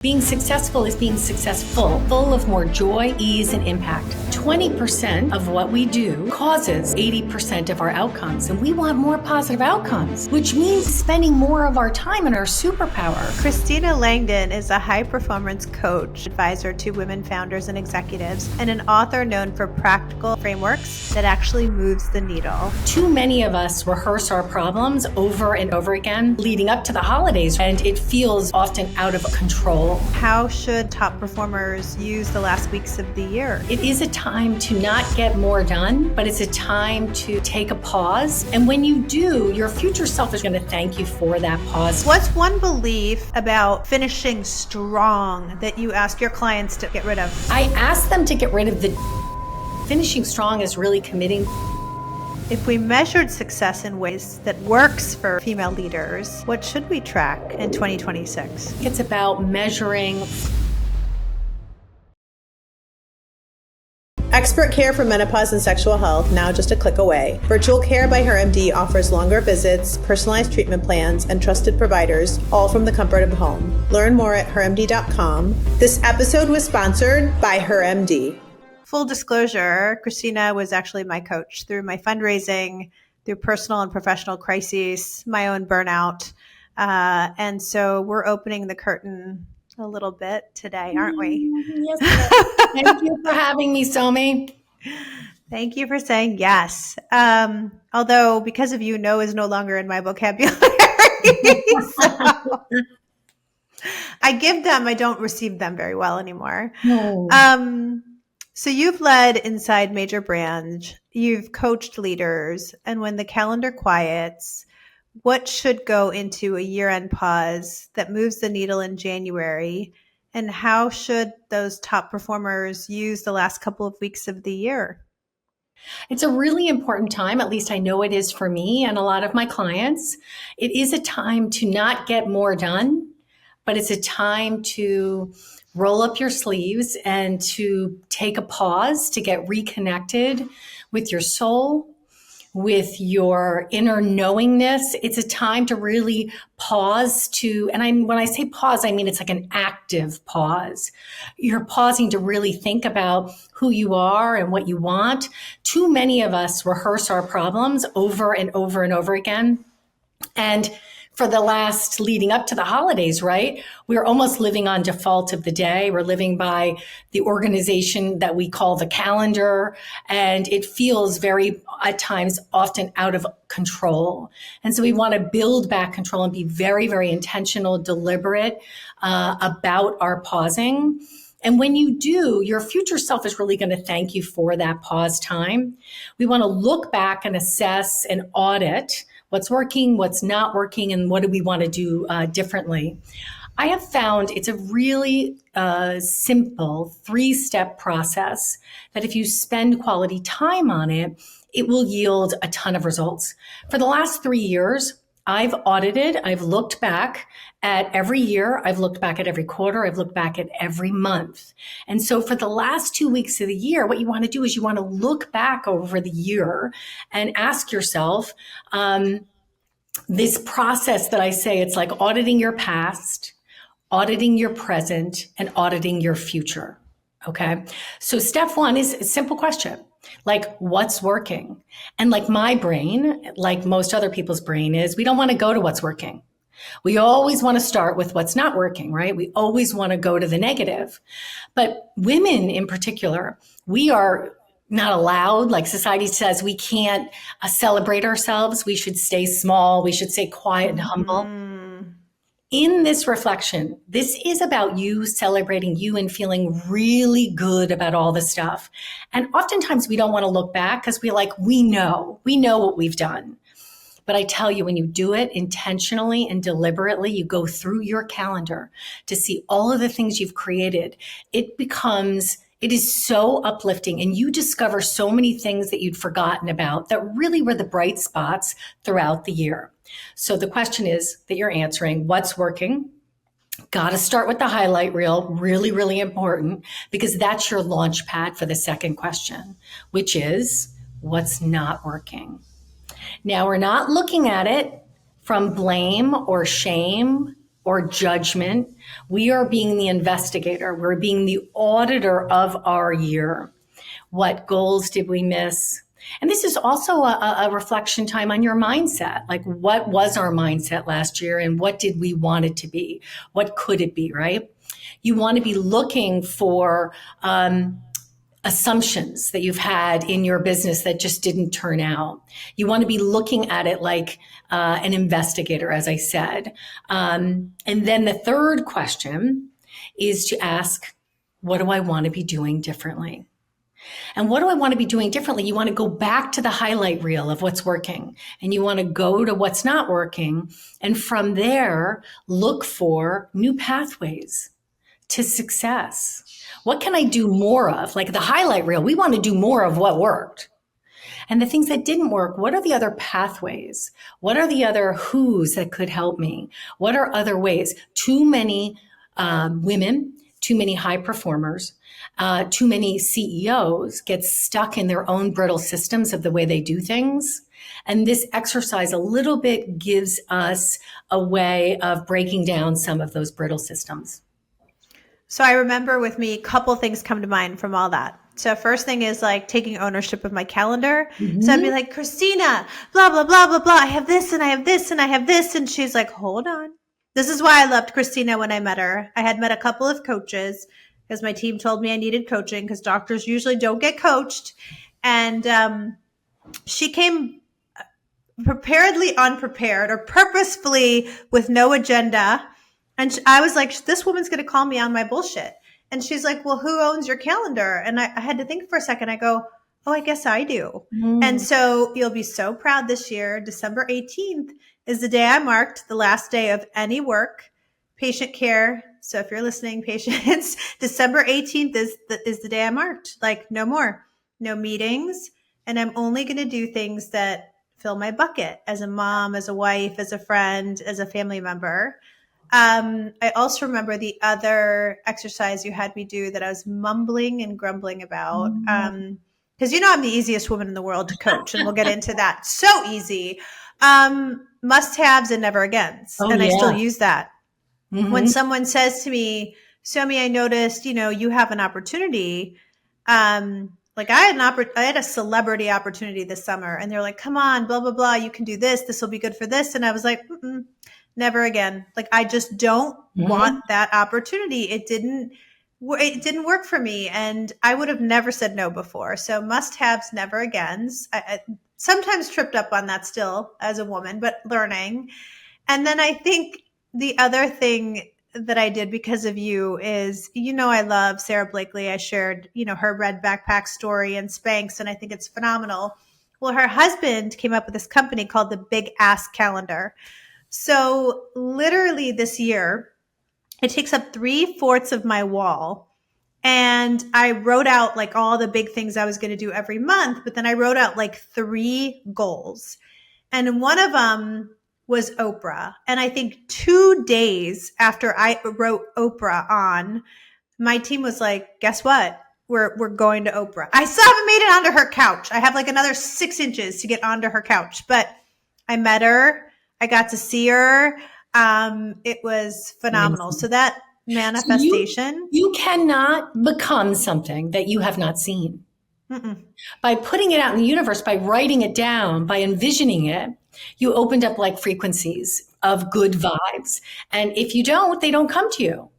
Being successful is being successful, full of more joy, ease, and impact. 20% of what we do causes 80% of our outcomes, and we want more positive outcomes, which means spending more of our time in our superpower. Christina Langdon is a high-performance coach, advisor to women founders and executives, and an author known for practical frameworks that actually moves the needle. Too many of us rehearse our problems over and over again leading up to the holidays, and it feels often out of control. How should top performers use the last weeks of the year? It is a time to not get more done, but it's a time to take a pause. And when you do, your future self is going to thank you for that pause. What's one belief about finishing strong that you ask your clients to get rid of? I ask them to get rid of the finishing strong is really committing. If we measured success in ways that works for female leaders, what should we track in 2026? It's about measuring. Expert care for menopause and sexual health, now just a click away. Virtual Care by Her MD offers longer visits, personalized treatment plans, and trusted providers, all from the comfort of home. Learn more at hermd.com. This episode was sponsored by Her MD. Full disclosure, Christina was actually my coach through my fundraising, through personal and professional crises, my own burnout. And so we're opening the curtain a little bit today, aren't we? Yes. Thank you for having me, Somi. Thank you for saying yes. Although because of you, no is no longer in my vocabulary. So I give them, I don't receive them very well anymore. No. So you've led inside major brands, you've coached leaders, and when the calendar quiets, what should go into a year-end pause that moves the needle in January? And how should those top performers use the last couple of weeks of the year? It's a really important time, at least I know it is for me and a lot of my clients. It is a time to not get more done, but it's a time to roll up your sleeves and to take a pause to get reconnected with your soul, with your inner knowingness. It's a time to really pause when I say pause, I mean it's like an active pause. You're pausing to really think about who you are and what you want. Too many of us rehearse our problems over and over and over again. And for the last leading up to the holidays, right? We're almost living on default of the day. We're living by the organization that we call the calendar. And it feels very, at times, often out of control. And so we want to build back control and be very, very intentional, deliberate about our pausing. And when you do, your future self is really going to thank you for that pause time. We want to look back and assess and audit what's working, what's not working, and what do we want to do differently. I have found it's a really simple 3-step process that if you spend quality time on it, it will yield a ton of results. For the last 3 years, I've audited, I've looked back at every year, I've looked back at every quarter, I've looked back at every month. And so for the last 2 weeks of the year, what you want to do is you want to look back over the year and ask yourself, this process that I say, it's like auditing your past, auditing your present, and auditing your future. Okay. So step 1 is a simple question. Like, what's working? And like my brain, like most other people's brain is, we don't want to go to what's working. We always want to start with what's not working, right? We always want to go to the negative. But women in particular, we are not allowed, like society says, we can't celebrate ourselves. We should stay small. We should stay quiet and humble. In this reflection, this is about you celebrating you and feeling really good about all the stuff. And oftentimes we don't want to look back because we know what we've done. But I tell you, when you do it intentionally and deliberately, you go through your calendar to see all of the things you've created. It is so uplifting, and you discover so many things that you'd forgotten about that really were the bright spots throughout the year. So the question is that you're answering, what's working? Got to start with the highlight reel, really, really important, because that's your launch pad for the second question, which is what's not working. Now, we're not looking at it from blame or shame or judgment. We are being the investigator. We're being the auditor of our year. What goals did we miss? And this is also a reflection time on your mindset. Like, what was our mindset last year and what did we want it to be? What could it be, right? You want to be looking for assumptions that you've had in your business that just didn't turn out. You want to be looking at it like an investigator, as I said. And then the third question is to ask, what do I want to be doing differently? And what do I want to be doing differently? You want to go back to the highlight reel of what's working, and you want to go to what's not working. And from there, look for new pathways to success. What can I do more of? Like the highlight reel, we want to do more of what worked. And the things that didn't work, what are the other pathways? What are the other who's that could help me? What are other ways? Too many women, too many high performers, too many CEOs get stuck in their own brittle systems of the way they do things. And this exercise a little bit gives us a way of breaking down some of those brittle systems. So I remember with me, a couple things come to mind from all that. So first thing is like taking ownership of my calendar. Mm-hmm. So I'd be like, Christina, blah, blah, blah, blah, blah. I have this and I have this and I have this. And she's like, hold on. This is why I loved Christina when I met her. I had met a couple of coaches because my team told me I needed coaching because doctors usually don't get coached. And she came preparedly unprepared or purposefully with no agenda. And I was like, this woman's going to call me on my bullshit. And she's like, well, who owns your calendar? And I had to think for a second. I go, oh, I guess I do. And so you'll be so proud this year. December 18th is the day I marked the last day of any work, patient care. So if you're listening, patients, December 18th is the day I marked. Like no more, no meetings. And I'm only going to do things that fill my bucket as a mom, as a wife, as a friend, as a family member. I also remember the other exercise you had me do that I was mumbling and grumbling about. Because I'm the easiest woman in the world to coach, and we'll get into that. So easy. Must-haves and never-agains. I still use that. Mm-hmm. When someone says to me, Somi, I noticed, you have an opportunity. Like I had a celebrity opportunity this summer, and they're like, come on, blah, blah, blah. You can do this. This will be good for this. And I was like, never again. Like, I just don't want that opportunity. It didn't work for me. And I would have never said no before. So must-haves, never-agains. I sometimes tripped up on that still as a woman, but learning. And then I think the other thing that I did because of you is, I love Sarah Blakely. I shared, her red backpack story and Spanx, and I think it's phenomenal. Well, her husband came up with this company called the Big Ass Calendar. So literally this year, it takes up 3/4 of my wall. And I wrote out like all the big things I was going to do every month, but then I wrote out like 3 goals. And one of them was Oprah. And I think 2 days after I wrote Oprah on, my team was like, guess what? We're going to Oprah. I still haven't made it onto her couch. I have like another 6 inches to get onto her couch, but I met her. I got to see her. It was phenomenal. Amazing. So that manifestation. So you cannot become something that you have not seen. By putting it out in the universe, by writing it down, by envisioning it, you opened up like frequencies of good vibes. And if you don't, they don't come to you.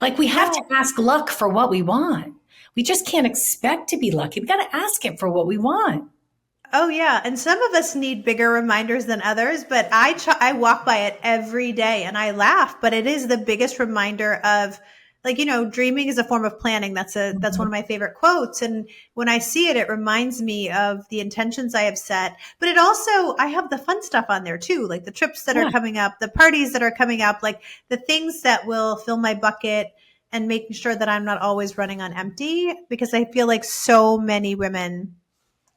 Like we have to ask luck for what we want. We just can't expect to be lucky. We got to ask it for what we want. Oh, yeah. And some of us need bigger reminders than others, but I walk by it every day and I laugh, but it is the biggest reminder of like, dreaming is a form of planning. That's one of my favorite quotes. And when I see it, it reminds me of the intentions I have set, but it also, I have the fun stuff on there too, like the trips that are coming up, the parties that are coming up, like the things that will fill my bucket and making sure that I'm not always running on empty, because I feel like so many women,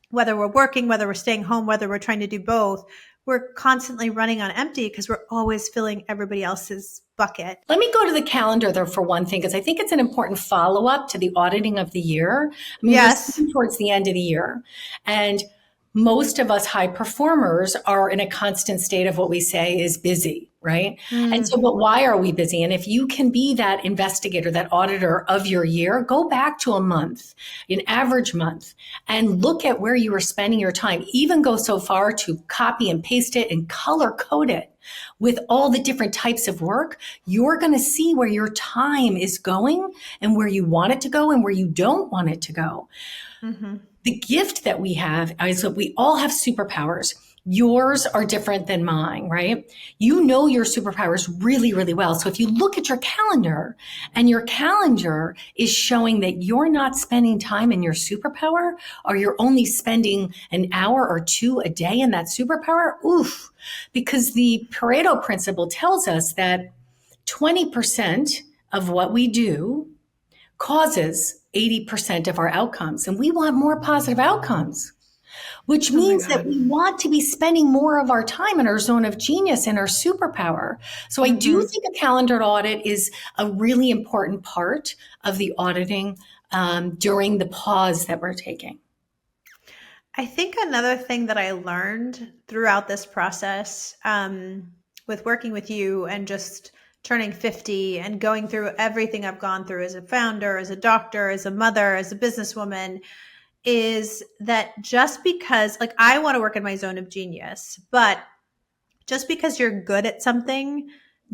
whether we're working, whether we're staying home, whether we're trying to do both, we're constantly running on empty because we're always filling everybody else's bucket. Let me go to the calendar there for one thing, because I think it's an important follow-up to the auditing of the year. I mean, yes. We're towards the end of the year. And most of us high performers are in a constant state of what we say is busy. right? And so, but why are we busy? And if you can be that investigator, that auditor of your year, go back to a month, an average month, and look at where you are spending your time. Even go so far to copy and paste it and color code it with all the different types of work. You're going to see where your time is going and where you want it to go and where you don't want it to go. Mm-hmm. The gift that we have is that we all have superpowers. Yours are different than mine, right? You know your superpowers really, really well. So if you look at your calendar and your calendar is showing that you're not spending time in your superpower, or you're only spending an hour or two a day in that superpower, oof, because the Pareto principle tells us that 20% of what we do causes 80% of our outcomes. And we want more positive outcomes, which means that we want to be spending more of our time in our zone of genius and our superpower. So I do think a calendared audit is a really important part of the auditing during the pause that we're taking. I think another thing that I learned throughout this process with working with you and just turning 50 and going through everything I've gone through as a founder, as a doctor, as a mother, as a businesswoman, is that just because, like, I want to work in my zone of genius, but just because you're good at something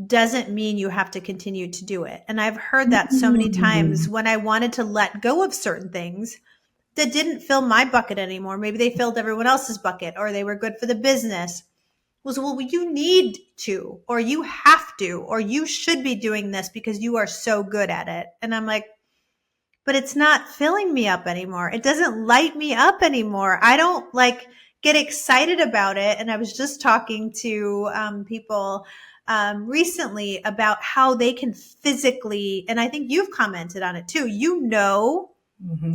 doesn't mean you have to continue to do it. And I've heard that so many times when I wanted to let go of certain things that didn't fill my bucket anymore. Maybe they filled everyone else's bucket, or they were good for the business. Was, well, you need to, or you have to, or you should be doing this because you are so good at it. And I'm like, but it's not filling me up anymore. It doesn't light me up anymore. I don't get excited about it. And I was just talking to people recently about how they can physically, and I think you've commented on it too,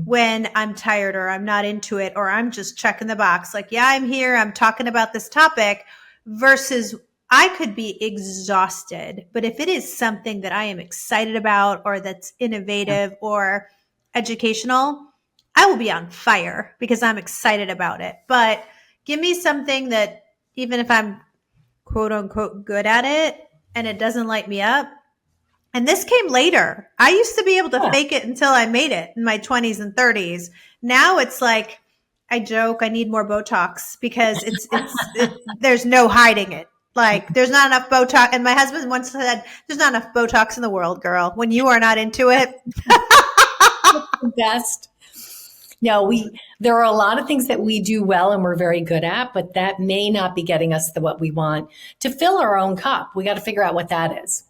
when I'm tired or I'm not into it, or I'm just checking the box, like, yeah, I'm here, I'm talking about this topic, versus I could be exhausted. But if it is something that I am excited about, or that's innovative or educational, I will be on fire because I'm excited about it. But give me something that, even if I'm quote unquote good at it and it doesn't light me up. And this came later. I used to be able to fake it until I made it in my 20s and 30s. Now it's like, I joke, I need more Botox because there's no hiding it. Like, there's not enough Botox. And my husband once said, there's not enough Botox in the world, girl. When you are not into it. The best. No, there are a lot of things that we do well and we're very good at, but that may not be getting us what we want to fill our own cup. We got to figure out what that is.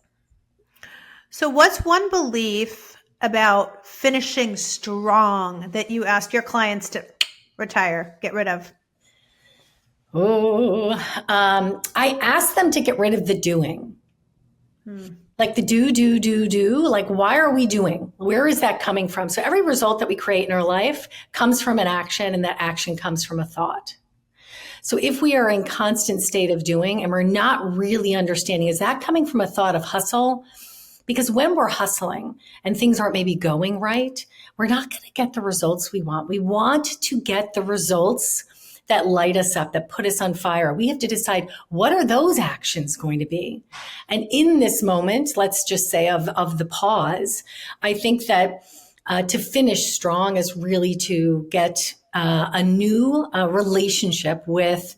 So what's one belief about finishing strong that you ask your clients to retire, get rid of? I ask them to get rid of the doing. Like the do. Like, why are we doing? Where is that coming from? So every result that we create in our life comes from an action, and that action comes from a thought. So if we are in constant state of doing and we're not really understanding, is that coming from a thought of hustle? Because when we're hustling and things aren't maybe going right, we're not going to get the results we want. We want to get the results that light us up, that put us on fire. We have to decide, what are those actions going to be? And in this moment, let's just say of the pause, I think that to finish strong is really to get a new relationship with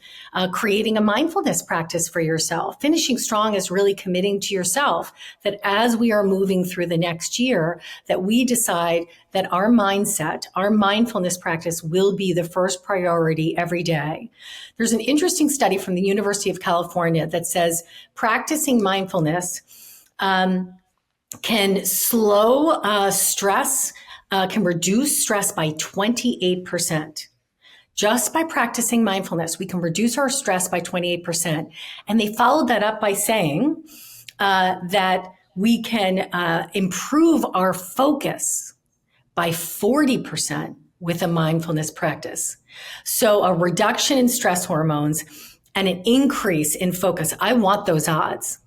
creating a mindfulness practice for yourself. Finishing strong is really committing to yourself that as we are moving through the next year, that we decide that our mindset, our mindfulness practice will be the first priority every day. There's an interesting study from the University of California that says practicing mindfulness can slow stress, can reduce stress by 28%. Just by practicing mindfulness, we can reduce our stress by 28%. And they followed that up by saying that we can improve our focus by 40% with a mindfulness practice. So a reduction in stress hormones and an increase in focus. I want those odds.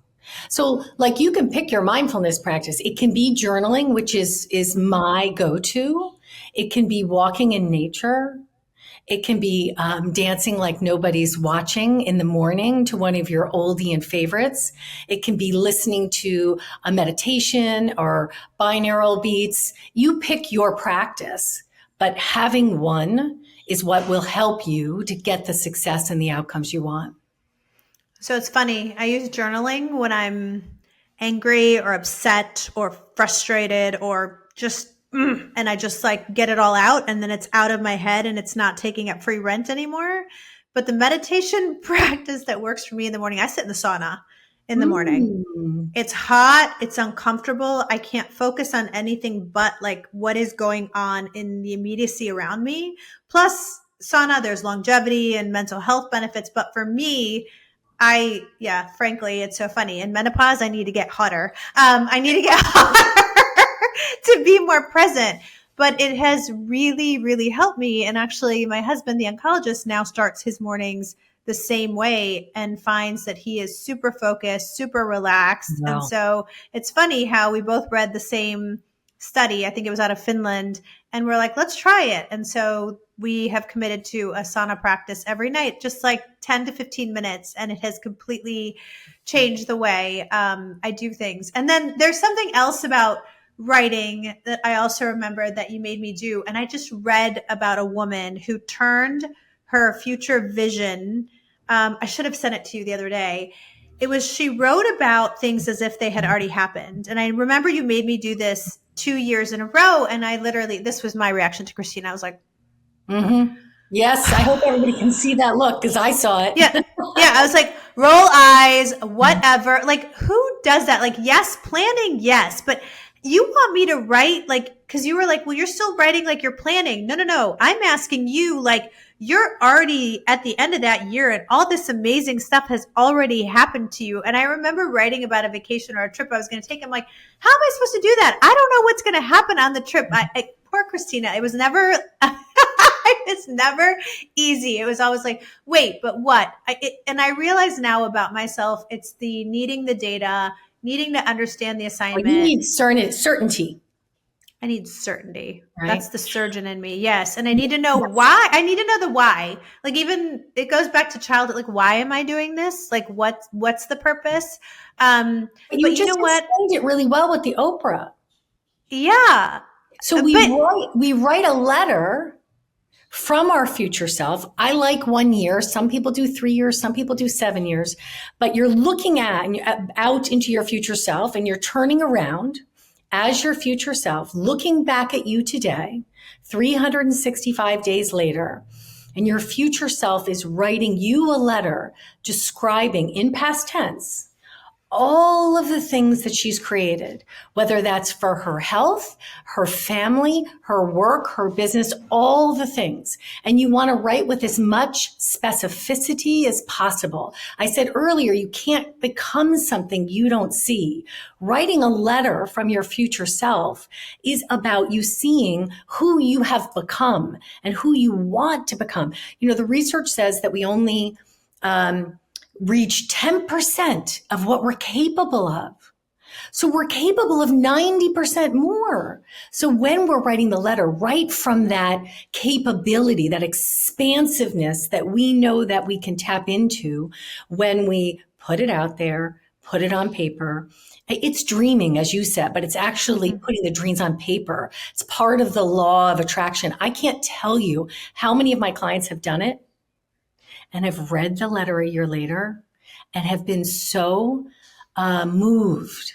So like you can pick your mindfulness practice. It can be journaling, which is my go-to. It can be walking in nature. It can be dancing like nobody's watching in the morning to one of your oldie and favorites. It can be listening to a meditation or binaural beats. You pick your practice, but having one is what will help you to get the success and the outcomes you want. So it's funny. I use journaling when I'm angry or upset or frustrated or just and I just like get it all out, and then it's out of my head and it's not taking up free rent anymore. But the meditation practice that works for me in the morning, I sit in the sauna in the morning. It's hot. It's uncomfortable. I can't focus on anything but like what is going on in the immediacy around me. Plus sauna, there's longevity and mental health benefits. But for me, frankly, it's so funny. In menopause, I need to get hotter. I need to get hotter to be more present. But it has really, really helped me. And actually, my husband, the oncologist, now starts his mornings the same way and finds that he is super focused, super relaxed. Wow. And so it's funny how we both read the same study. I think it was out of Finland. And we're like, let's try it. And so we have committed to a sauna practice every night, just like 10 to 15 minutes. And it has completely changed the way I do things. And then there's something else about writing that I also remember that you made me do. And I just read about a woman who turned her future vision. I should have sent it to you the other day. She wrote about things as if they had already happened. And I remember you made me do this 2 years in a row. And this was my reaction to Christina. I was like, yes, I hope everybody can see that look because I saw it. Yeah. I was like, roll eyes, whatever. Like, who does that? Like, yes, planning, yes. But you want me to write because you were like, well, you're still writing like you're planning. No. I'm asking you, like, you're already at the end of that year and all this amazing stuff has already happened to you. And I remember writing about a vacation or a trip I was going to take. I'm like, how am I supposed to do that? I don't know what's going to happen on the trip. Poor Christina. It was never, it's never easy. It was always like, wait, but what? And I realize now about myself, it's the needing the data, needing to understand the assignment. You need certainty. I need certainty. Right? That's the surgeon in me. Yes. And I need to know why. I need to know the why. Like, even it goes back to childhood. Like, why am I doing this? Like, what's the purpose? But you just explained it really well with the Oprah. Yeah. So we write a letter from our future self. I like 1 year. Some people do 3 years. Some people do 7 years. But you're looking out into your future self, and you're turning around as your future self, looking back at you today, 365 days later, and your future self is writing you a letter describing in past tense all of the things that she's created, whether that's for her health, her family, her work, her business, all the things. And you want to write with as much specificity as possible. I said earlier, you can't become something you don't see. Writing a letter from your future self is about you seeing who you have become and who you want to become. You know, the research says that we only, reach 10% of what we're capable of. So we're capable of 90% more. So when we're writing the letter, right from that capability, that expansiveness that we know that we can tap into when we put it out there, put it on paper. It's dreaming, as you said, but it's actually putting the dreams on paper. It's part of the law of attraction. I can't tell you how many of my clients have done it and have read the letter a year later and have been so moved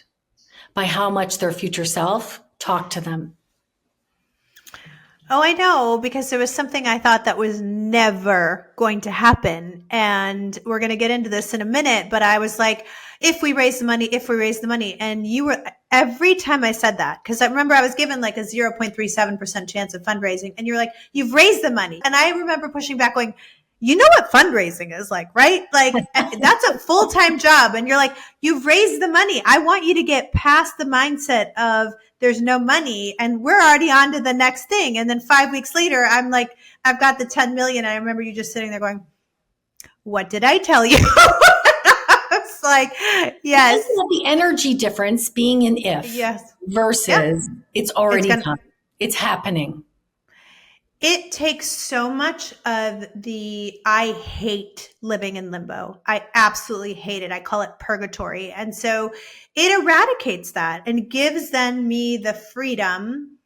by how much their future self talked to them. Oh, I know, because there was something I thought that was never going to happen. And we're going to get into this in a minute, but I was like, if we raise the money. And you were, every time I said that, because I remember I was given like a 0.37% chance of fundraising. And you're like, you've raised the money. And I remember pushing back going, you know what fundraising is like, right? Like, that's a full-time job. And you're like, you've raised the money. I want you to get past the mindset of there's no money and we're already on to the next thing. And then 5 weeks later, I'm like, I've got the 10 million. I remember you just sitting there going, what did I tell you? It's like, yes. Isn't that the energy difference being an if yes. versus it's already done. It's happening. It takes so much of I hate living in limbo. I absolutely hate it. I call it purgatory. And so it eradicates that and gives then me the freedom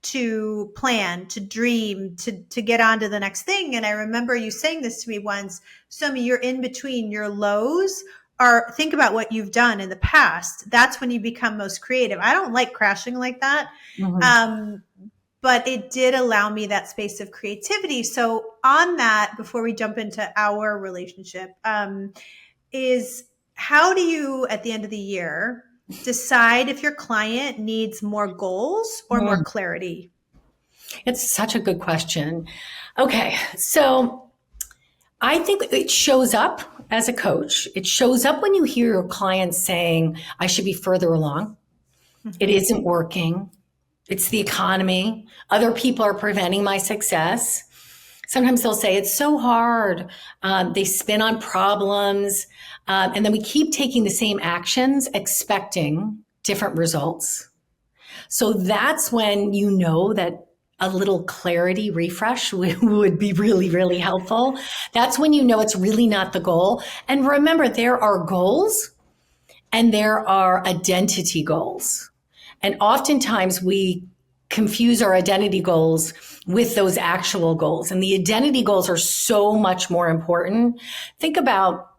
to plan, to dream, to get on to the next thing. And I remember you saying this to me once, Somi, you're in between your lows, or think about what you've done in the past. That's when you become most creative. I don't like crashing like that. Mhm. But it did allow me that space of creativity. So on that, before we jump into our relationship, is how do you, at the end of the year, decide if your client needs more goals or more clarity? It's such a good question. Okay, so I think it shows up as a coach. It shows up when you hear your clients saying, I should be further along. It isn't working. It's the economy. Other people are preventing my success. Sometimes they'll say, it's so hard. They spin on problems. And then we keep taking the same actions, expecting different results. So that's when you know that a little clarity refresh would be really, really helpful. That's when you know it's really not the goal. And remember, there are goals and there are identity goals. And oftentimes we confuse our identity goals with those actual goals. And the identity goals are so much more important. Think about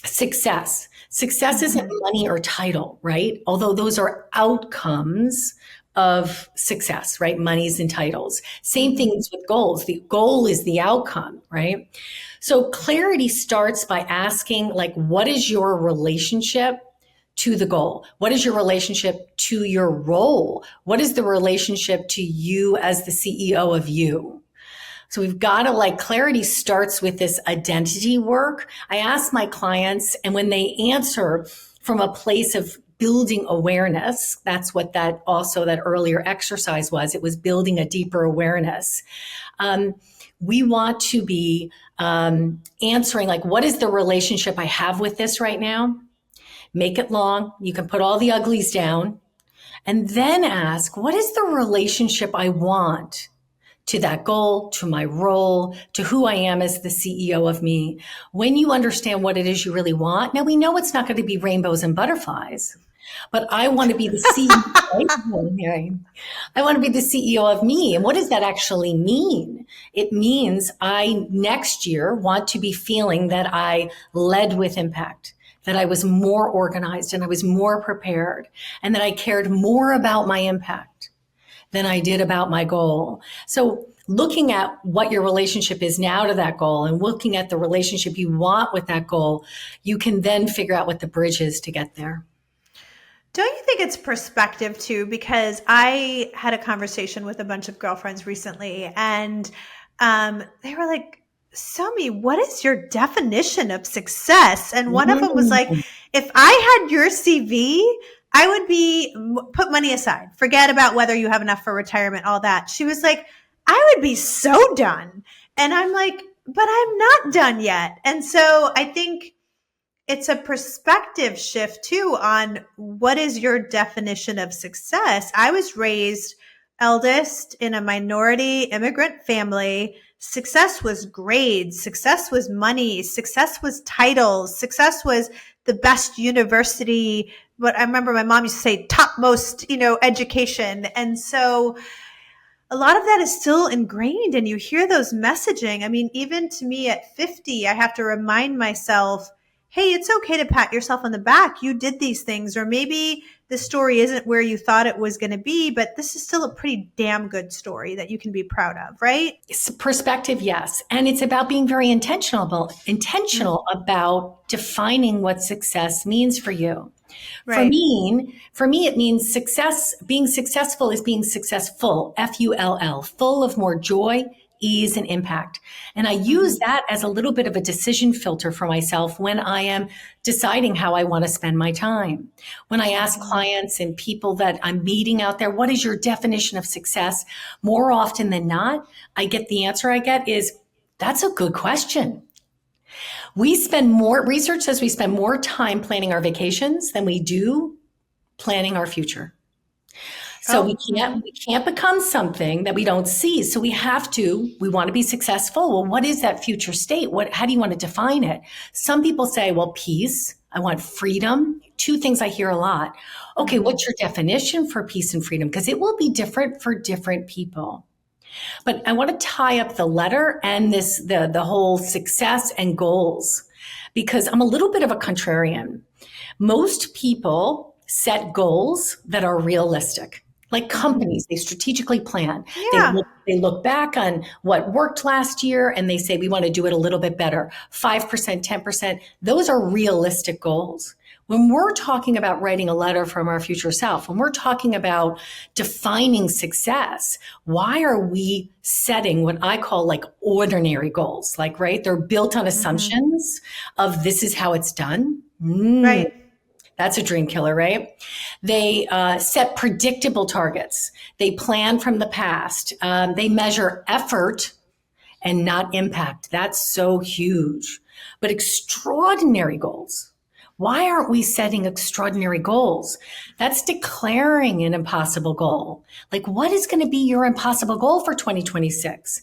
success. Success isn't money or title, right? Although those are outcomes of success, right? Monies and titles. Same things with goals. The goal is the outcome, right? So clarity starts by asking, like, what is your relationship to the goal? What is your relationship to your role? What is the relationship to you as the CEO of you? So we've got to clarity starts with this identity work. I ask my clients, and when they answer from a place of building awareness, that's what that earlier exercise was. It was building a deeper awareness. We want to be answering, what is the relationship I have with this right now? Make it long. You can put all the uglies down and then ask, what is the relationship I want to that goal, to my role, to who I am as the CEO of me? When you understand what it is you really want, now we know it's not going to be rainbows and butterflies, but I want to be the CEO. I want to be the CEO of me. And what does that actually mean? It means I next year want to be feeling that I led with impact, that I was more organized and I was more prepared, and that I cared more about my impact than I did about my goal. So looking at what your relationship is now to that goal and looking at the relationship you want with that goal, you can then figure out what the bridge is to get there. Don't you think it's perspective too? Because I had a conversation with a bunch of girlfriends recently, and they were like, Somi, what is your definition of success? And one of them was like, if I had your CV, I would be put money aside, forget about whether you have enough for retirement, all that. She was like, I would be so done. And I'm like, but I'm not done yet. And so I think it's a perspective shift too on what is your definition of success. I was raised eldest in a minority immigrant family. Success was grades. Success was money. Success was titles. Success was the best university. But I remember my mom used to say topmost, education. And so a lot of that is still ingrained, and you hear those messaging. I mean, even to me at 50, I have to remind myself, hey, it's okay to pat yourself on the back. You did these things, or maybe the story isn't where you thought it was going to be, but this is still a pretty damn good story that you can be proud of, right? It's perspective, yes. And it's about being very intentional about defining what success means for you. Right. For me, it means success. Being successful is being successful, Full, full of more joy, ease, and impact. And I use that as a little bit of a decision filter for myself when I am deciding how I want to spend my time. When I ask clients and people that I'm meeting out there, what is your definition of success? More often than not, the answer I get is, that's a good question. Research says we spend more time planning our vacations than we do planning our future. So we can't become something that we don't see. So we want to be successful. Well, what is that future state? How do you want to define it? Some people say, well, peace. I want freedom. Two things I hear a lot. Okay, what's your definition for peace and freedom? Because it will be different for different people. But I want to tie up the letter and the whole success and goals, because I'm a little bit of a contrarian. Most people set goals that are realistic. Like companies, they strategically plan. Yeah. They look back on what worked last year and they say, we want to do it a little bit better. 5%, 10%. Those are realistic goals. When we're talking about writing a letter from our future self, when we're talking about defining success, why are we setting what I call like ordinary goals? Like, right? They're built on assumptions of this is how it's done. Right. That's a dream killer, right? They set predictable targets. They plan from the past. They measure effort and not impact. That's so huge. But extraordinary goals. Why aren't we setting extraordinary goals? That's declaring an impossible goal. Like, what is going to be your impossible goal for 2026?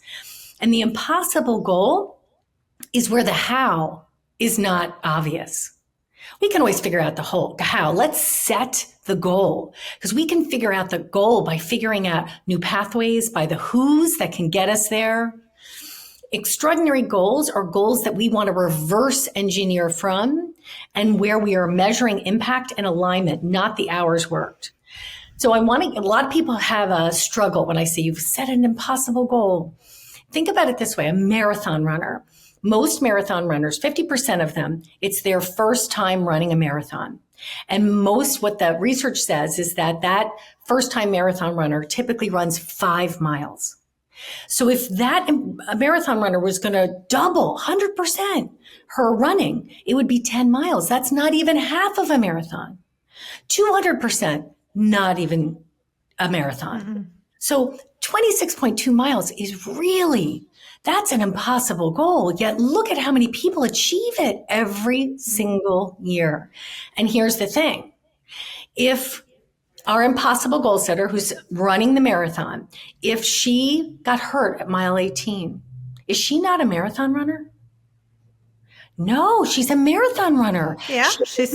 And the impossible goal is where the how is not obvious. We can always figure out the how. Let's set the goal, because we can figure out the goal by figuring out new pathways, by the who's that can get us there. Extraordinary goals are goals that we want to reverse engineer from, and where we are measuring impact and alignment, not the hours worked. So a lot of people have a struggle when I say you've set an impossible goal. Think about it this way, a marathon runner. Most marathon runners, 50% of them, it's their first time running a marathon. And what the research says is that first time marathon runner typically runs 5 miles. So if a marathon runner was going to double 100% her running, it would be 10 miles. That's not even half of a marathon. 200%, not even a marathon. So 26.2 miles is that's an impossible goal. Yet look at how many people achieve it every single year. And here's the thing. If our impossible goal setter who's running the marathon, if she got hurt at mile 18, is she not a marathon runner? No, she's a marathon runner. Yeah, she has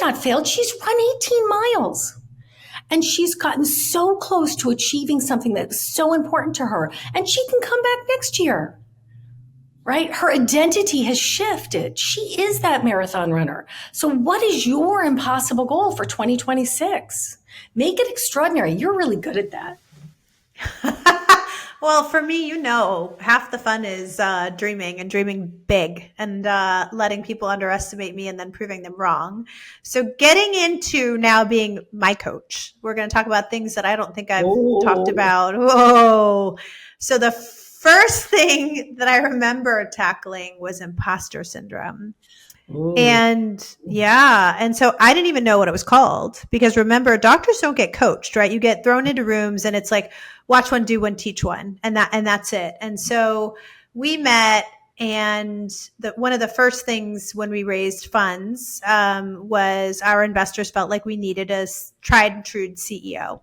not failed. She's run 18 miles. And she's gotten so close to achieving something that's so important to her. And she can come back next year, right? Her identity has shifted. She is that marathon runner. So what is your impossible goal for 2026? Make it extraordinary. You're really good at that. Well, for me, half the fun is dreaming and dreaming big and letting people underestimate me and then proving them wrong. So getting into now being my coach, we're going to talk about things that I don't think I've talked about. Whoa. So the first thing that I remember tackling was imposter syndrome. Ooh. And so I didn't even know what it was called, because remember, doctors don't get coached, right? You get thrown into rooms and it's like, watch one, do one, teach one. And that's it. And so we met, and one of the first things when we raised funds was our investors felt like we needed a tried and true CEO.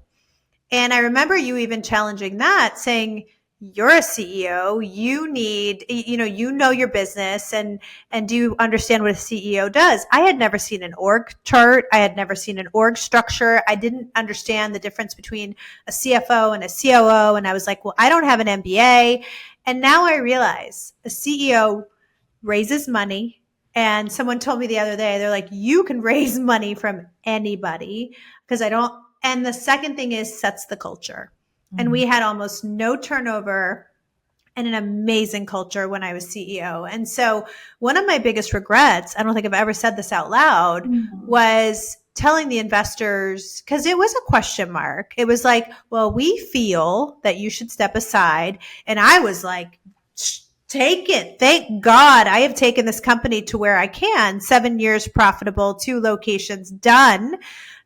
And I remember you even challenging that, saying, you're a CEO, you need, your business, and do you understand what a CEO does? I had never seen an org chart. I had never seen an org structure. I didn't understand the difference between a CFO and a COO. And I was like, well, I don't have an MBA. And now I realize a CEO raises money. And someone told me the other day, they're like, you can raise money from anybody, because I don't. And the second thing is sets the culture. And we had almost no turnover and an amazing culture when I was CEO. And so one of my biggest regrets, I don't think I've ever said this out loud, was telling the investors, because it was a question mark. It was like, well, we feel that you should step aside. And I was like, take it. Thank God I have taken this company to where I can. 7 years profitable, 2 locations done.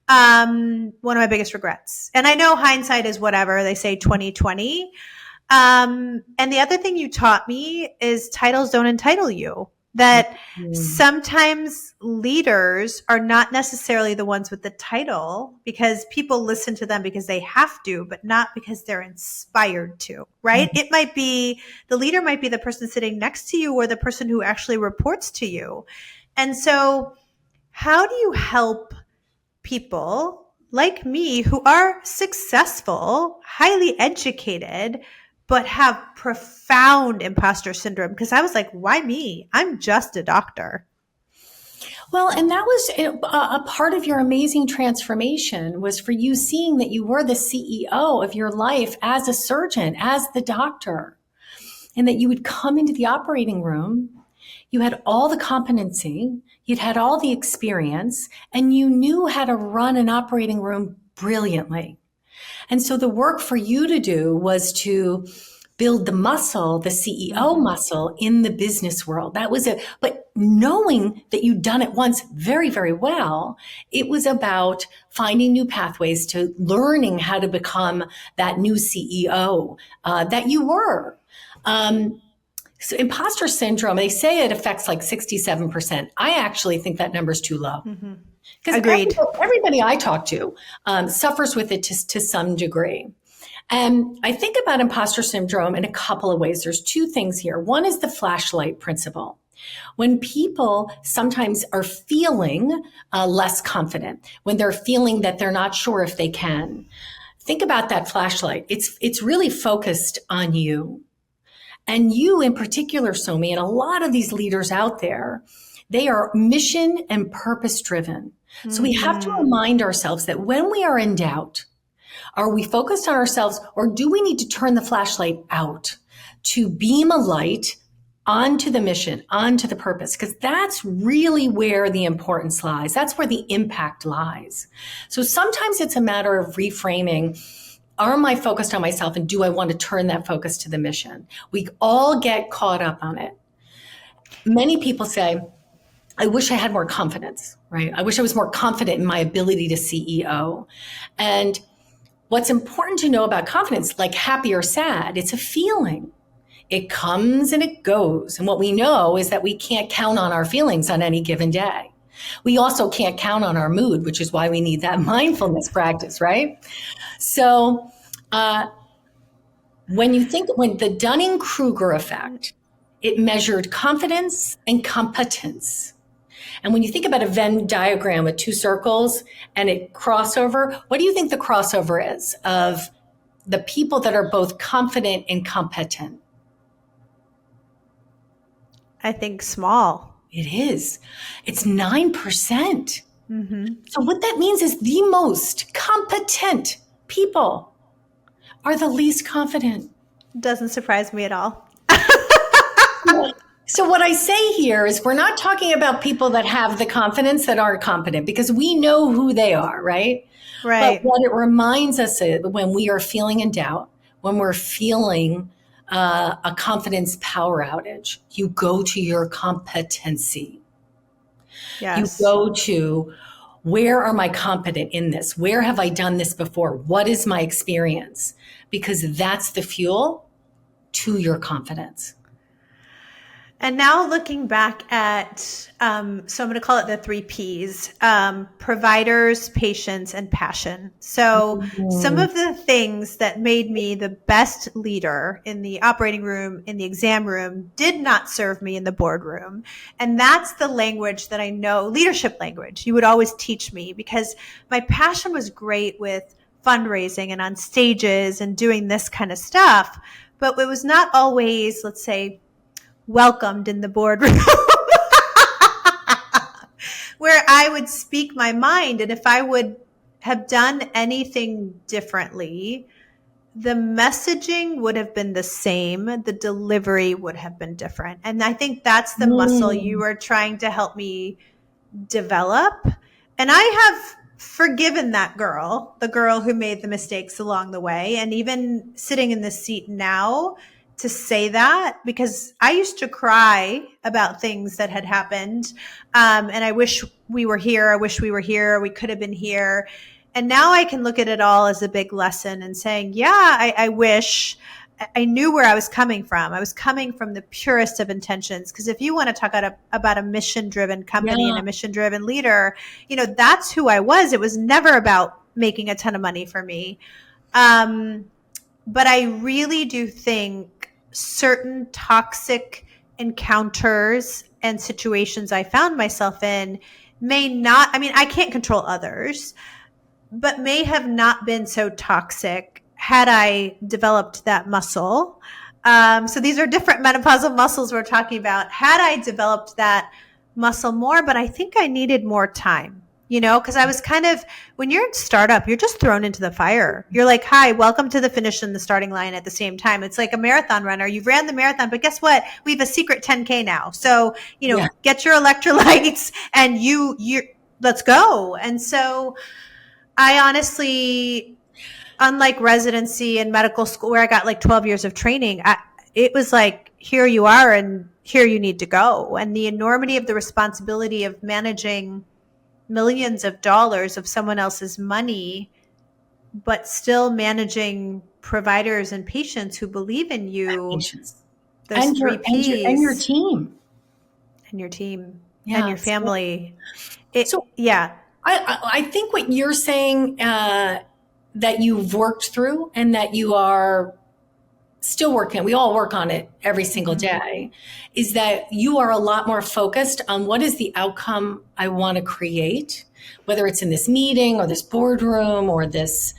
One of my biggest regrets. And I know hindsight is whatever. They say 2020. And the other thing you taught me is titles don't entitle you. that Mm. sometimes leaders are not necessarily the ones with the title because people listen to them because they have to, but not because they're inspired to, right? Mm. It might be the leader might be the person sitting next to you or the person who actually reports to you. And so how do you help people like me who are successful, highly educated, but have profound imposter syndrome? Because I was like, why me? I'm just a doctor. Well, and that was a part of your amazing transformation was for you seeing that you were the CEO of your life as a surgeon, as the doctor, and that you would come into the operating room. You had all the competency, you'd had all the experience, and you knew how to run an operating room brilliantly. And so the work for you to do was to build the muscle, the CEO muscle in the business world. That was it. But knowing that you'd done it once very, very well, it was about finding new pathways to learning how to become that new CEO that you were. So imposter syndrome, they say it affects like 67%. I actually think that number's too low. Because Agreed. everybody I talk to suffers with it to some degree. And I think about imposter syndrome in a couple of ways. There's two things here. One is the flashlight principle. When people sometimes are feeling less confident, when they're feeling that they're not sure if they can, think about that flashlight. It's really focused on you. And you in particular, Somi, and a lot of these leaders out there, they are mission and purpose driven. So we have to remind ourselves that when we are in doubt, are we focused on ourselves or do we need to turn the flashlight out to beam a light onto the mission, onto the purpose? Because that's really where the importance lies. That's where the impact lies. So sometimes it's a matter of reframing. Am I focused on myself and do I want to turn that focus to the mission? We all get caught up on it. Many people say, I wish I had more confidence, right? I wish I was more confident in my ability to CEO. And what's important to know about confidence, like happy or sad, it's a feeling. It comes and it goes. And what we know is that we can't count on our feelings on any given day. We also can't count on our mood, which is why we need that mindfulness practice, right? So when the Dunning-Kruger effect, it measured confidence and competence. And when you think about a Venn diagram with two circles and it crossover, what do you think the crossover is of the people that are both confident and competent? I think small. It is. It's 9%. So what that means is the most competent people are the least confident. Doesn't surprise me at all. So what I say here is we're not talking about people that have the confidence that aren't competent because we know who they are, right? Right. But what it reminds us is when we are feeling in doubt, when we're feeling a confidence power outage, you go to your competency. Yes. You go to where am I competent in this? Where have I done this before? What is my experience? Because that's the fuel to your confidence. And now looking back at, so I'm going to call it the 3 Ps, providers, patients, and passion. So some of the things that made me the best leader in the operating room, in the exam room, did not serve me in the boardroom. And that's the language that I know, leadership language, you would always teach me because my passion was great with fundraising and on stages and doing this kind of stuff. But it was not always, let's say, welcomed in the boardroom where I would speak my mind. And if I would have done anything differently, the messaging would have been the same. The delivery would have been different. And I think that's the muscle you are trying to help me develop. And I have forgiven that girl, the girl who made the mistakes along the way. And even sitting in this seat now, to say that because I used to cry about things that had happened. And I wish we were here. I wish we were here. We could have been here. And now I can look at it all as a big lesson and saying, yeah, I wish. I knew where I was coming from. I was coming from the purest of intentions. Because if you want to talk about a mission-driven company and a mission-driven leader, that's who I was. It was never about making a ton of money for me. But I really do think certain toxic encounters and situations I found myself in I can't control others, but may have not been so toxic had I developed that muscle. So these are different menopausal muscles we're talking about. Had I developed that muscle more, but I think I needed more time, because I was when you're in startup, you're just thrown into the fire. You're like, hi, welcome to the finish and the starting line at the same time. It's like a marathon runner. You've ran the marathon, but guess what? We have a secret 10K now. So, get your electrolytes and let's go. And so I honestly, unlike residency and medical school where I got like 12 years of training, it was like, here you are and here you need to go. And the enormity of the responsibility of managing millions of dollars of someone else's money, but still managing providers and patients who believe in you. Those and three Ps. And your team. And your team. Yeah, and your family. I think what you're saying that you've worked through and that you are still working, we all work on it every single day, is that you are a lot more focused on what is the outcome I want to create, whether it's in this meeting or this boardroom or this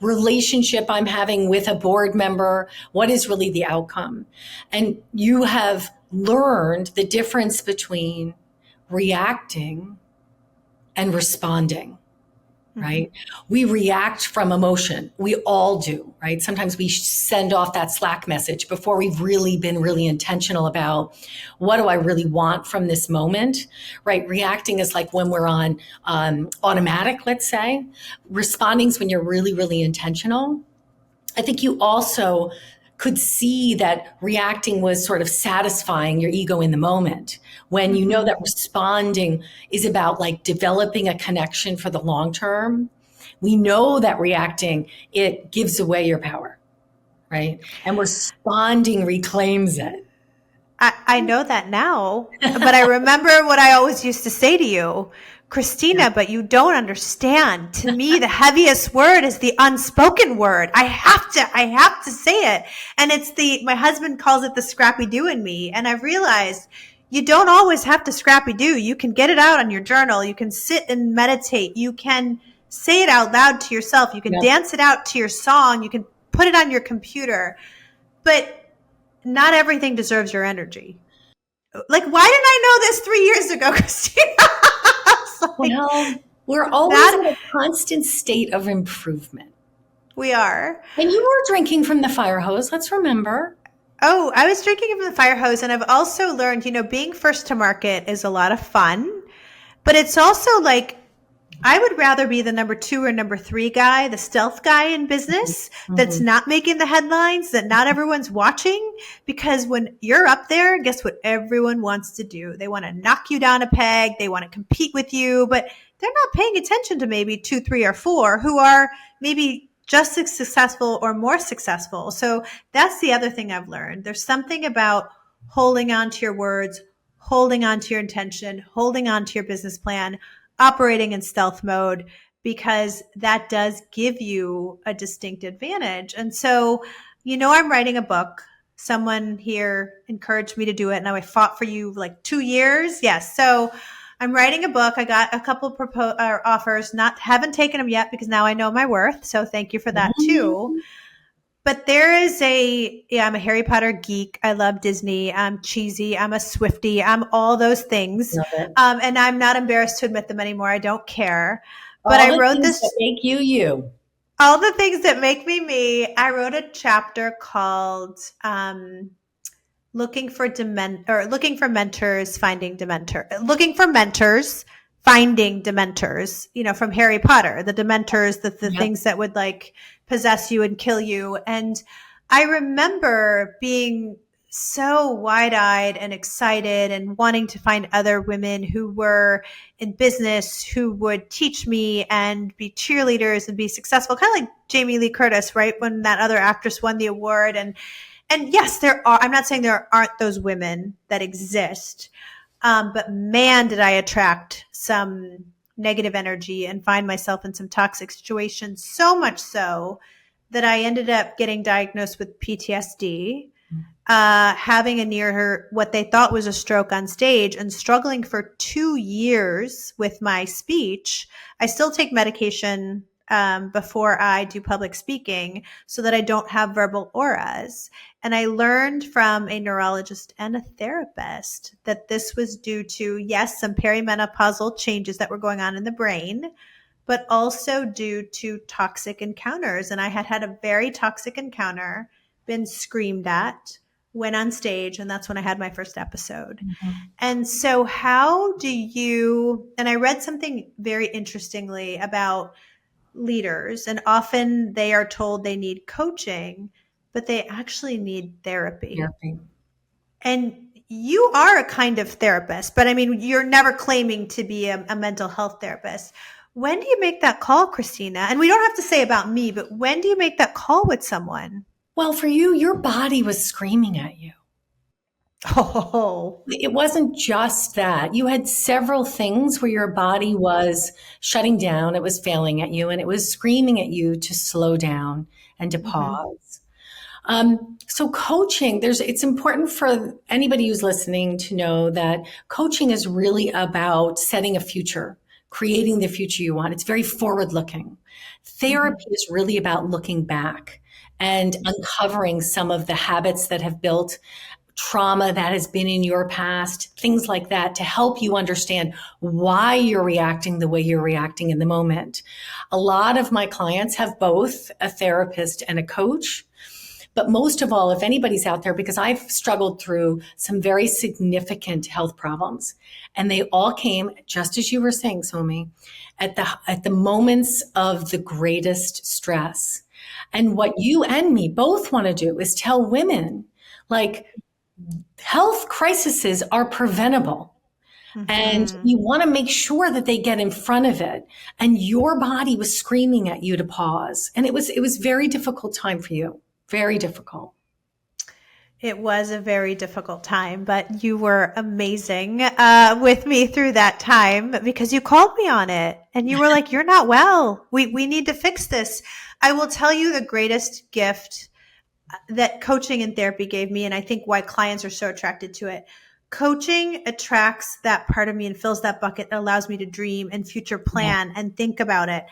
relationship I'm having with a board member, what is really the outcome? And you have learned the difference between reacting and responding. Right? We react from emotion. We all do, right? Sometimes we send off that Slack message before we've really been really intentional about what do I really want from this moment, right? Reacting is like when we're on automatic, let's say. Responding is when you're really, really intentional. I think you also could see that reacting was sort of satisfying your ego in the moment, when you know that responding is about like developing a connection for the long term. We know that reacting, it gives away your power, right? And responding reclaims it. I know that now, but I remember what I always used to say to you, Christina, but you don't understand. To me, the heaviest word is the unspoken word. I have to say it. And my husband calls it the scrappy do in me. And I've realized you don't always have to scrappy do. You can get it out on your journal. You can sit and meditate. You can say it out loud to yourself. You can dance it out to your song. You can put it on your computer. But not everything deserves your energy. Like, why didn't I know this 3 years ago, Christina? Well, we're always in a constant state of improvement. We are. And you were drinking from the fire hose, let's remember. Oh, I was drinking from the fire hose. And I've also learned, being first to market is a lot of fun. But it's also like, I would rather be the number 2 or number 3 guy, the stealth guy in business that's not making the headlines, that not everyone's watching. Because when you're up there, guess what everyone wants to do? They want to knock you down a peg. They want to compete with you, but they're not paying attention to maybe 2, 3, or 4 who are maybe just as successful or more successful. So that's the other thing I've learned. There's something about holding on to your words, holding on to your intention, holding on to your business plan, operating in stealth mode, because that does give you a distinct advantage. And so, I'm writing a book. Someone here encouraged me to do it. And I fought for you like 2 years. Yes. So I'm writing a book. I got a couple offers, haven't taken them yet because now I know my worth. So thank you for that too. But there is I'm a Harry Potter geek. I love Disney. I'm cheesy. I'm a Swiftie. I'm all those things. And I'm not embarrassed to admit them anymore. I don't care. But I wrote this. That make you you. All the things that make me me. I wrote a chapter called Looking for mentors, finding dementors, from Harry Potter, the dementors, the things that would like possess you and kill you. And I remember being so wide-eyed and excited and wanting to find other women who were in business who would teach me and be cheerleaders and be successful, kind of like Jamie Lee Curtis, right? When that other actress won the award. And yes, there are, I'm not saying there aren't those women that exist, but man, did I attract some negative energy and find myself in some toxic situations, so much so that I ended up getting diagnosed with PTSD, having what they thought was a stroke on stage, and struggling for 2 years with my speech. I still take medication before I do public speaking so that I don't have verbal auras. And I learned from a neurologist and a therapist that this was due to, yes, some perimenopausal changes that were going on in the brain, but also due to toxic encounters. And I had a very toxic encounter, been screamed at, went on stage, and that's when I had my first episode. Mm-hmm. And so how do you, and I read something very interestingly about leaders, and often they are told they need coaching, but they actually need therapy. And you are a kind of therapist, but I mean, you're never claiming to be a mental health therapist. When do you make that call, Christina? And we don't have to say about me, but when do you make that call with someone? Well, for you, your body was screaming at you. Oh, it wasn't just that. You had several things where your body was shutting down. It was failing at you, and it was screaming at you to slow down and to pause. So coaching, it's important for anybody who's listening to know that coaching is really about setting a future, creating the future you want. It's very forward looking. Therapy is really about looking back and uncovering some of the habits that have built trauma that has been in your past, things like that, to help you understand why you're reacting the way you're reacting in the moment. A lot of my clients have both a therapist and a coach. But most of all, if anybody's out there, because I've struggled through some very significant health problems, and they all came, just as you were saying, Somi, at the moments of the greatest stress. And what you and me both want to do is tell women, like, health crises are preventable. And you want to make sure that they get in front of it. And your body was screaming at you to pause. And it was very difficult time for you. Very difficult. It was a very difficult time, but you were amazing with me through that time, because you called me on it and you were like, you're not well. We need to fix this. I will tell you the greatest gift that coaching and therapy gave me, and I think why clients are so attracted to it. Coaching attracts that part of me and fills that bucket that allows me to dream and future plan and think about it.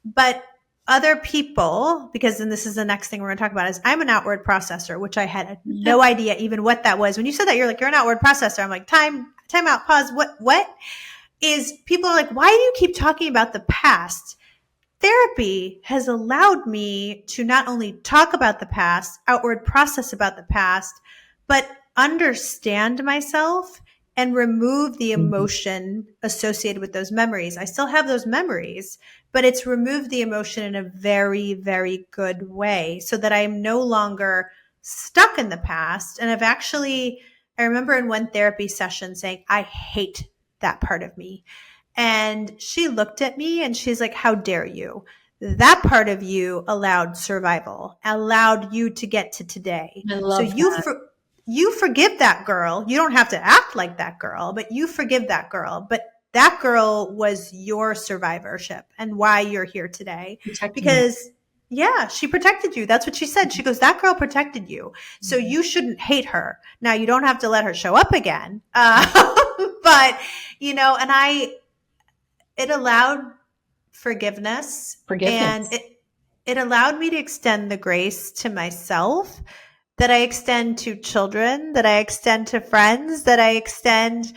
But other people, because then this is the next thing we're going to talk about, is I'm an outward processor, which I had no idea even what that was. When you said that, you're like, you're an outward processor. I'm like, time out, pause. What is, people are like, why do you keep talking about the past? Therapy has allowed me to not only talk about the past, outward process about the past, but understand myself and remove the emotion associated with those memories. I still have those memories, but it's removed the emotion in a very, very good way so that I'm no longer stuck in the past. And I remember in one therapy session saying, I hate that part of me. And she looked at me and she's like, how dare you? That part of you allowed survival, allowed you to get to today. I love that. You forgive that girl. You don't have to act like that girl, but you forgive that girl. But that girl was your survivorship and why you're here today. Because she protected you. That's what she said. She goes, that girl protected you. So you shouldn't hate her. Now you don't have to let her show up again. But, and it allowed forgiveness. And it allowed me to extend the grace to myself that I extend to children, that I extend to friends, that I extend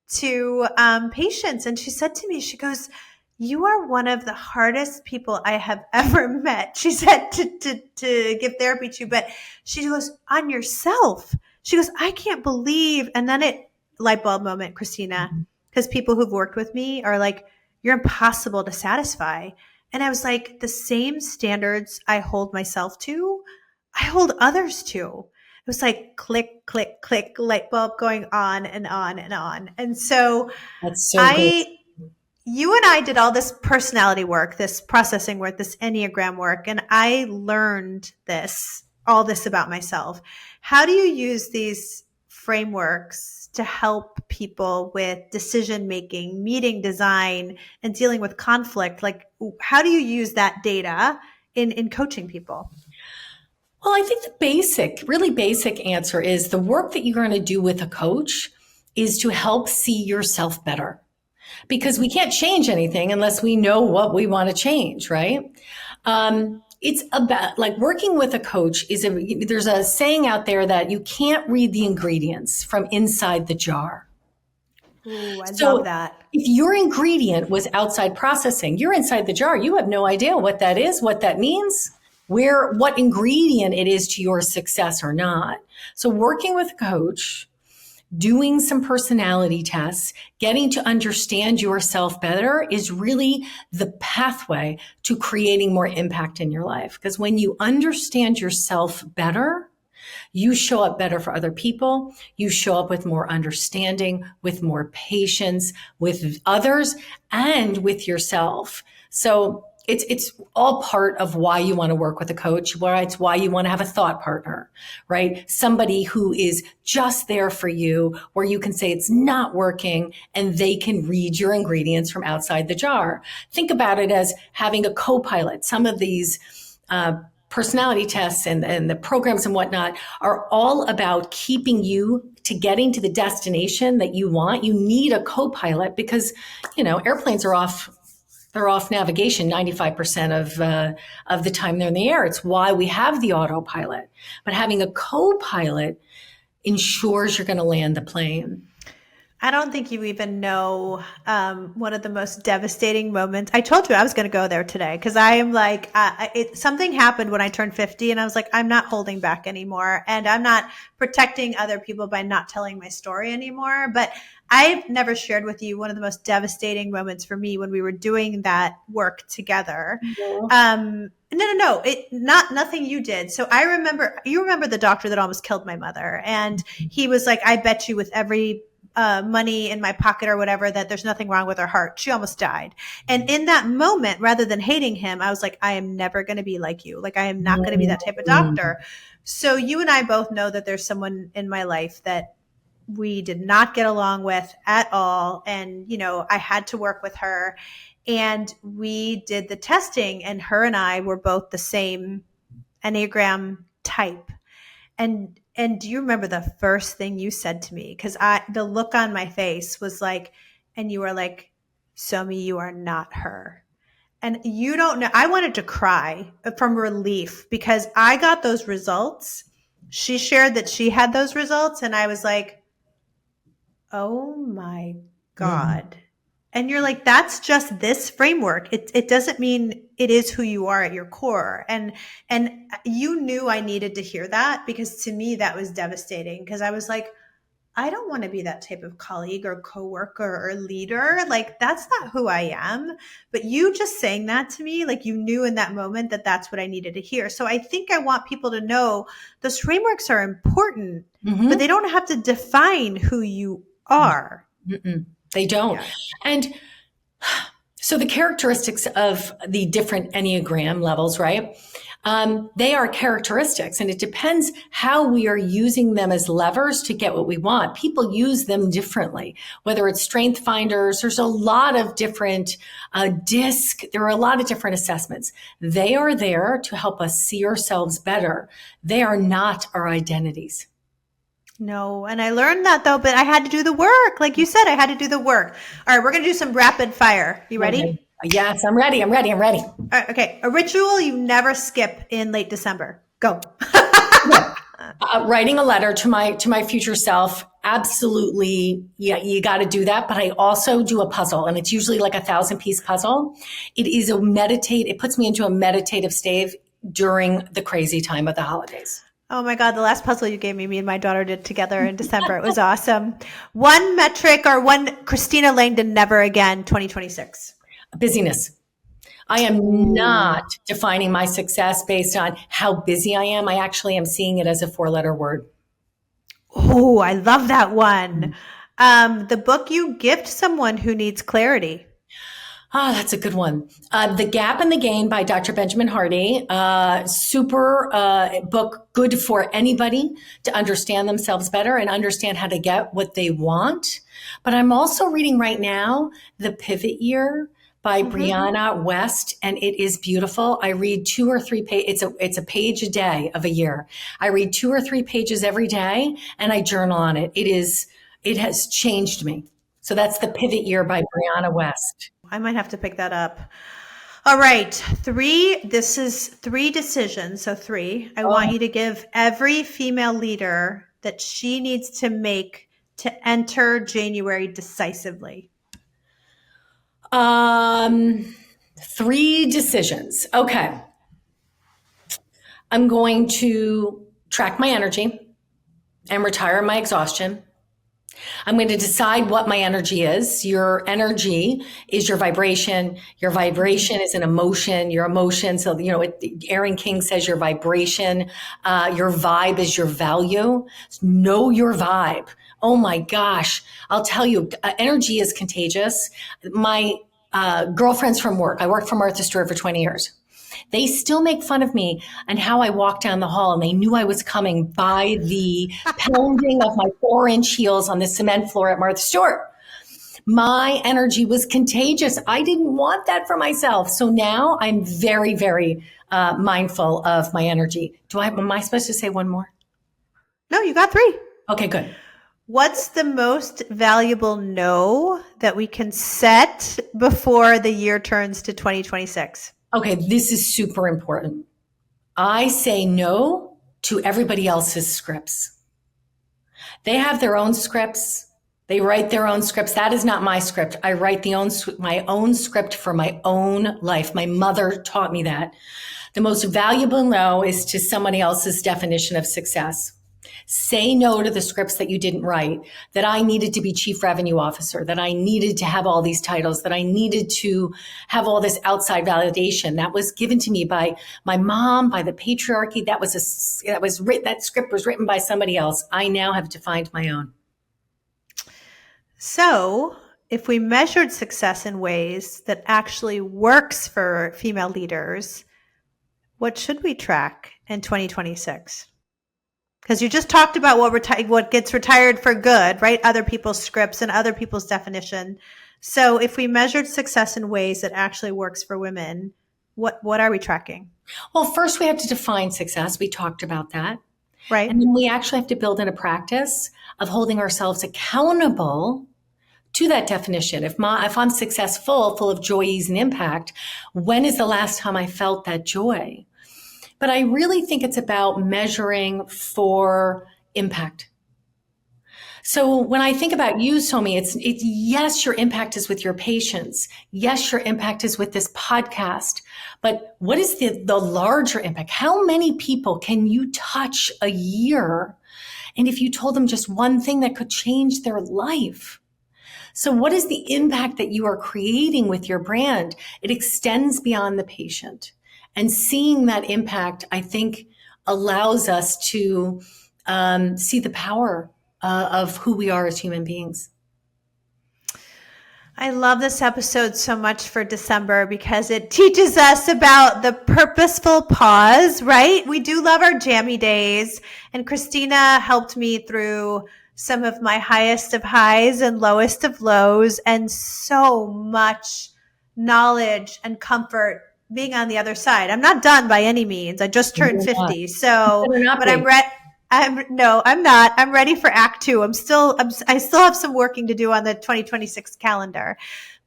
to patients. And she said to me, she goes, you are one of the hardest people I have ever met. She said to give therapy to, but she goes, on yourself. She goes, I can't believe. And then light bulb moment, Christina, because people who've worked with me are like, you're impossible to satisfy. And I was like, the same standards I hold myself to, I hold others to. was like click, click, click, light bulb going on and on and on. And so That's so good. you and I did all this personality work, this processing work, this Enneagram work, and I learned all this about myself. How do you use these frameworks to help people with decision making, meeting design, and dealing with conflict? Like, how do you use that data in coaching people? Well, I think the really basic answer is the work that you're going to do with a coach is to help see yourself better. Because we can't change anything unless we know what we want to change, right? It's about like working with a coach there's a saying out there that you can't read the ingredients from inside the jar. Ooh, I love that. If your ingredient was outside processing, you're inside the jar. You have no idea what that is, what that means, what ingredient it is to your success or not. So working with a coach, doing some personality tests, getting to understand yourself better is really the pathway to creating more impact in your life. Because when you understand yourself better, you show up better for other people. You show up with more understanding, with more patience with others and with yourself. So it's all part of why you want to work with a coach, it's why you want to have a thought partner, right? Somebody who is just there for you, where you can say it's not working and they can read your ingredients from outside the jar. Think about it as having a co-pilot. Some of these personality tests and the programs and whatnot are all about keeping you to getting to the destination that you want. You need a co-pilot because, airplanes are off. They're off navigation 95% of the time they're in the air. It's why we have the autopilot. But having a co-pilot ensures you're going to land the plane. I don't think you even know one of the most devastating moments. I told you I was going to go there today because I am like, something happened when I turned 50 and I was like, I'm not holding back anymore. And I'm not protecting other people by not telling my story anymore. But I've never shared with you one of the most devastating moments for me when we were doing that work together. No, nothing you did. So you remember the doctor that almost killed my mother. And he was like, I bet you with every money in my pocket or whatever, that there's nothing wrong with her heart. She almost died. And in that moment, rather than hating him, I was like, I am never going to be like you. Like, I am not going to be that type of doctor. So you and I both know that there's someone in my life that we did not get along with at all. And, I had to work with her and we did the testing and her and I were both the same Enneagram type. And do you remember the first thing you said to me? Because the look on my face was like, and you were like, Somi, you are not her. And you don't know. I wanted to cry from relief because I got those results. She shared that she had those results. And I was like, oh my God. Mm-hmm. And you're like, that's just this framework. It doesn't mean it is who you are at your core. And you knew I needed to hear that because to me that was devastating because I was like, I don't want to be that type of colleague or coworker or leader. Like, that's not who I am. But you just saying that to me, like you knew in that moment that that's what I needed to hear. So I think I want people to know those frameworks are important, mm-hmm. but they don't have to define who you are. Mm-mm. They don't. Yeah. And so the characteristics of the different Enneagram levels, right? They are characteristics, and it depends how we are using them as levers to get what we want. People use them differently, whether it's strength finders. There's a lot of different DISC. There are a lot of different assessments. They are there to help us see ourselves better. They are not our identities. No. And I learned that though, but I had to do the work. Like you said, I had to do the work. All right. We're going to do some rapid fire. You ready? Okay. Yes, I'm ready. All right, okay. A ritual you never skip in late December. Go. Writing a letter to my future self. Absolutely. Yeah, you got to do that. But I also do a puzzle, and it's usually like a 1,000-piece puzzle. It puts me into a meditative state during the crazy time of the holidays. Oh my God, the last puzzle you gave me and my daughter did together in December. It was awesome. One metric or one Christina Langdon never again, 2026. Busyness. I am not defining my success based on how busy I am. I actually am seeing it as a 4-letter word. Oh, I love that one. The book you gift someone who needs clarity. Oh, that's a good one. The Gap and the Gain by Dr. Benjamin Hardy. Super book, good for anybody to understand themselves better and understand how to get what they want. But I'm also reading right now The Pivot Year by Brianna West, and it is beautiful. I read 2 or 3 pages. It's a page a day of a year. I read 2 or 3 pages every day, and I journal on it. It has changed me. So that's The Pivot Year by Brianna West. I might have to pick that up. All right. This is 3 decisions. So 3. I want you to give every female leader that she needs to make to enter January decisively. 3 decisions. Okay. I'm going to track my energy and retire my exhaustion. I'm going to decide what my energy is. Your energy is your vibration. Your vibration is an emotion. Your emotion. So, Aaron King says your vibration, your vibe is your value. Know your vibe. Oh my gosh. I'll tell you, energy is contagious. My girlfriends from work, I worked for Martha Stewart for 20 years. They still make fun of me and how I walked down the hall, and they knew I was coming by the pounding of my 4-inch heels on the cement floor at Martha Stewart. My energy was contagious. I didn't want that for myself. So now I'm very, very mindful of my energy. Am I supposed to say one more? No, you got 3. Okay, good. What's the most valuable no that we can set before the year turns to 2026? Okay, this is super important. I say no to everybody else's scripts. They have their own scripts. They write their own scripts. That is not my script. I write my own script for my own life. My mother taught me that. The most valuable no is to somebody else's definition of success. Say no to the scripts that you didn't write, that I needed to be chief revenue officer, that I needed to have all these titles, that I needed to have all this outside validation. That was given to me by my mom, by the patriarchy. That script was written by somebody else. I now have defined my own. So if we measured success in ways that actually works for female leaders, what should we track in 2026? Because you just talked about what gets retired for good, right? Other people's scripts and other people's definition. So if we measured success in ways that actually works for women, what are we tracking? Well, first we have to define success. We talked about that. Right. And then we actually have to build in a practice of holding ourselves accountable to that definition. If I'm successful, full of joy, ease, and impact, when is the last time I felt that joy? But I really think it's about measuring for impact. So when I think about you, Somi, it's yes, your impact is with your patients. Yes, your impact is with this podcast. But what is the larger impact? How many people can you touch a year? And if you told them just one thing that could change their life? So what is the impact that you are creating with your brand? It extends beyond the patient. And seeing that impact, I think, allows us to see the power of who we are as human beings. I love this episode so much for December because it teaches us about the purposeful pause, right? We do love our jammy days. And Christina helped me through some of my highest of highs and lowest of lows, and so much knowledge and comfort being on the other side. I'm not done by any means. I just turned 50. So, but I'm ready. I'm not. I'm ready for Act 2. I still have some working to do on the 2026 calendar.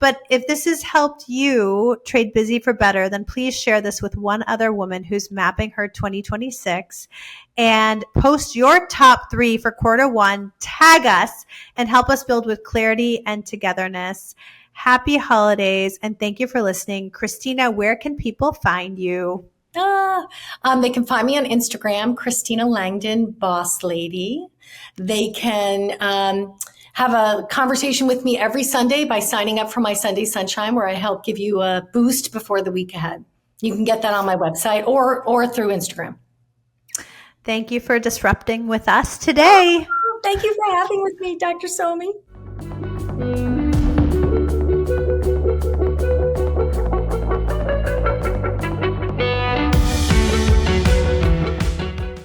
But if this has helped you trade busy for better, then please share this with one other woman who's mapping her 2026 and post your top 3 for Q1. Tag us and help us build with clarity and togetherness. Happy holidays, and thank you for listening. Christina, where can people find you? They can find me on Instagram, Christina Langdon, Boss Lady. They can have a conversation with me every Sunday by signing up for my Sunday Sunshine, where I help give you a boost before the week ahead. You can get that on my website or through Instagram. Thank you for disrupting with us today. Thank you for having with me, Dr. Somi.